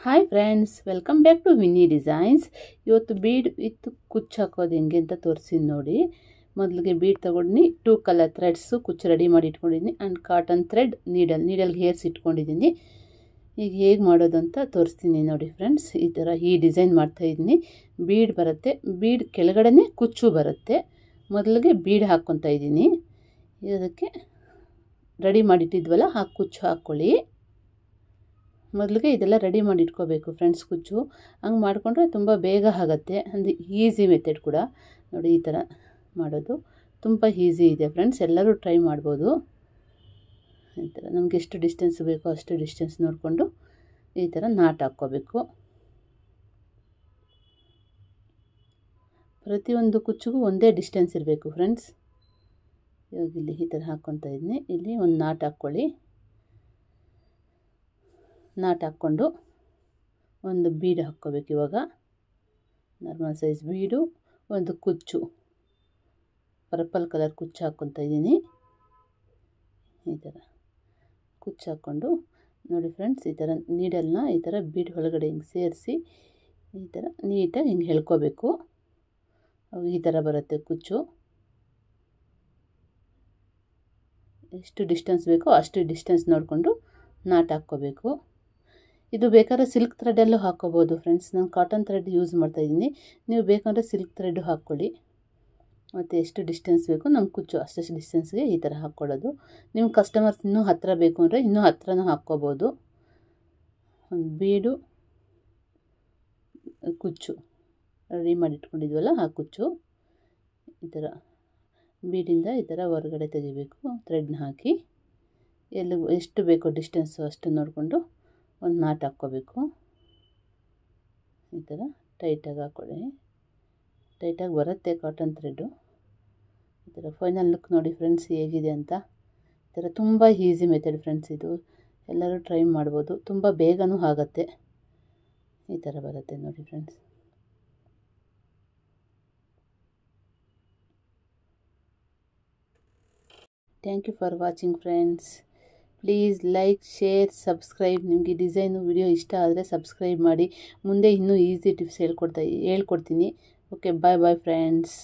Hi friends, welcome back to Vini designs. ಇವತ್ತು bead with ಕುಚ್ಚು ಹಾಕೋದು ಹೆಂಗೆ ಅಂತ ತೋರಿಸಿದ್ದು ನೋಡಿ. ಮೊದಲಿಗೆ ಬೀಡ್ ತೊಗೊಂಡು 2 ಕಲರ್ ಥ್ರೆಡ್ಸು ಕುಚ್ಚು ರೆಡಿ ಮಾಡಿ ಇಟ್ಕೊಂಡಿದ್ದೀನಿ. ಆ್ಯಂಡ್ ಕಾಟನ್ ಥ್ರೆಡ್ ನೀಡಲ್ಗೆ ಹೇರ್ಸ್ ಇಟ್ಕೊಂಡಿದ್ದೀನಿ. ಈಗ ಹೇಗೆ ಮಾಡೋದು ಅಂತ ತೋರಿಸ್ತೀನಿ ನೋಡಿ ಫ್ರೆಂಡ್ಸ್. ಈ ಥರ ಈ ಡಿಸೈನ್ ಮಾಡ್ತಾಯಿದ್ದೀನಿ. ಬೀಡ್ ಬರುತ್ತೆ, ಬೀಡ್ ಕೆಳಗಡೆ ಕುಚ್ಚು ಬರುತ್ತೆ. ಮೊದಲಿಗೆ ಬೀಡ್ ಹಾಕ್ಕೊತಾ ಇದ್ದೀನಿ. ಇದಕ್ಕೆ ರೆಡಿ ಮಾಡಿಟ್ಟಿದ್ವಲ್ಲ ಆ ಕುಚ್ಚು ಹಾಕ್ಕೊಳ್ಳಿ. ಮೊದಲಿಗೆ ಇದೆಲ್ಲ ರೆಡಿ ಮಾಡಿ ಇಟ್ಕೋಬೇಕು ಫ್ರೆಂಡ್ಸ್. ಕುಚ್ಚು ಹಂಗೆ ಮಾಡಿಕೊಂಡ್ರೆ ತುಂಬ ಬೇಗ ಆಗುತ್ತೆ. ಅಂದರೆ ಈಸಿ ಮೆಥಡ್ ಕೂಡ ನೋಡಿ. ಈ ಥರ ಮಾಡೋದು ತುಂಬ ಈಸಿ ಇದೆ ಫ್ರೆಂಡ್ಸ್, ಎಲ್ಲರೂ ಟ್ರೈ ಮಾಡ್ಬೋದು. ಈ ಥರ ನಮಗೆ ಎಷ್ಟು ಡಿಸ್ಟೆನ್ಸ್ ಬೇಕೋ ಅಷ್ಟು ಡಿಸ್ಟೆನ್ಸ್ ನೋಡಿಕೊಂಡು ಈ ಥರ ನಾಟ್ ಹಾಕ್ಕೋಬೇಕು. ಪ್ರತಿಯೊಂದು ಕುಚ್ಚಿಗೂ ಒಂದೇ ಡಿಸ್ಟೆನ್ಸ್ ಇರಬೇಕು ಫ್ರೆಂಡ್ಸ್. ಇವಾಗ ಇಲ್ಲಿ ಈ ಥರ ಹಾಕ್ಕೊತಾ ಇದ್ದೀನಿ. ಇಲ್ಲಿ ಒಂದು ನಾಟ್ ಹಾಕ್ಕೊಳ್ಳಿ. ನಾಟ್ ಹಾಕ್ಕೊಂಡು ಒಂದು ಬೀಡ್ ಹಾಕ್ಕೋಬೇಕು. ಇವಾಗ ನಾರ್ಮಲ್ ಸೈಜ್ ಬೀಡು, ಒಂದು ಕುಚ್ಚು, ಪರ್ಪಲ್ ಕಲರ್ ಕುಚ್ಚು ಹಾಕ್ಕೊತಾ ಇದ್ದೀನಿ. ಈ ಥರ ಕುಚ್ಚು ಹಾಕ್ಕೊಂಡು ನೋಡಿ ಫ್ರೆಂಡ್ಸ್, ಈ ಥರ ನೀಡಲ್ನ ಈ ಥರ ಬೀಡ್ ಒಳಗಡೆ ಹಿಂಗೆ ಸೇರಿಸಿ ಈ ಥರ ನೀಟಾಗಿ ಹಿಂಗೆ ಎಳ್ಕೋಬೇಕು. ಈ ಥರ ಬರುತ್ತೆ ಕುಚ್ಚು. ಎಷ್ಟು ಡಿಸ್ಟೆನ್ಸ್ ಬೇಕೋ ಅಷ್ಟು ಡಿಸ್ಟೆನ್ಸ್ ನೋಡಿಕೊಂಡು ನಾಟ್ ಹಾಕ್ಕೋಬೇಕು. ಇದು ಬೇಕಾದ್ರೆ ಸಿಲ್ಕ್ ಥ್ರೆಡಲ್ಲೂ ಹಾಕ್ಕೋಬೋದು ಫ್ರೆಂಡ್ಸ್. ನಾನು ಕಾಟನ್ ಥ್ರೆಡ್ ಯೂಸ್ ಮಾಡ್ತಾಯಿದ್ದೀನಿ. ನೀವು ಬೇಕಂದರೆ ಸಿಲ್ಕ್ ಥ್ರೆಡ್ಡು ಹಾಕ್ಕೊಳ್ಳಿ. ಮತ್ತು ಎಷ್ಟು ಡಿಸ್ಟೆನ್ಸ್ ಬೇಕು ನಮ್ಮ ಕುಚ್ಚು ಅಷ್ಟು ಡಿಸ್ಟೆನ್ಸ್ಗೆ ಈ ಥರ ಹಾಕ್ಕೊಳ್ಳೋದು. ನಿಮ್ಮ ಕಸ್ಟಮರ್ಸ್ ಇನ್ನೂ ಹತ್ತಿರ ಬೇಕು ಅಂದರೆ ಇನ್ನೂ ಹತ್ತಿರನೂ ಹಾಕ್ಕೋಬೋದು. ಒಂದು ಬೀಡು, ಕುಚ್ಚು ರೆಡಿ ಮಾಡಿ ಇಟ್ಕೊಂಡಿದ್ವಲ್ಲ ಆ ಕುಚ್ಚು ಈ ಥರ ಬೀಡಿಂದ ಈ ಥರ ಹೊರಗಡೆ ತೆಗಿಬೇಕು. ಥ್ರೆಡ್ನ ಹಾಕಿ ಎಷ್ಟು ಬೇಕೋ ಡಿಸ್ಟೆನ್ಸು ಅಷ್ಟು ನೋಡಿಕೊಂಡು ಒಂದು ನಾಟ್ ಹಾಕ್ಕೋಬೇಕು. ಈ ಥರ ಟೈಟಾಗಿ ಹಾಕ್ಕೊಳ್ಳಿ. ಟೈಟಾಗಿ ಬರುತ್ತೆ ಕಾಟನ್ ಥ್ರೆಡ್ಡು. ಈ ಥರ ಫೈನಲ್ ಲುಕ್ ನೋಡಿ ಫ್ರೆಂಡ್ಸ್ ಹೇಗಿದೆ ಅಂತ. ಈ ಥರ ತುಂಬ ಈಸಿ ಮೆಥಡ್ ಫ್ರೆಂಡ್ಸ್. ಇದು ಎಲ್ಲರೂ ಟ್ರೈ ಮಾಡ್ಬೋದು, ತುಂಬ ಬೇಗನೂ ಆಗುತ್ತೆ. ಈ ಥರ ಬರುತ್ತೆ ನೋಡಿ friends. Thank you for watching friends. Please like, share, subscribe. ನಿಮಗೆ ಡಿಸೈನು ವಿಡಿಯೋ ಇಷ್ಟ ಆದರೆ ಸಬ್ಸ್ಕ್ರೈಬ್ ಮಾಡಿ. ಮುಂದೆ ಇನ್ನೂ ಈಸಿ ಟಿಪ್ಸ್ ಹೇಳ್ಕೊಡ್ತೀನಿ. Okay, bye bye friends.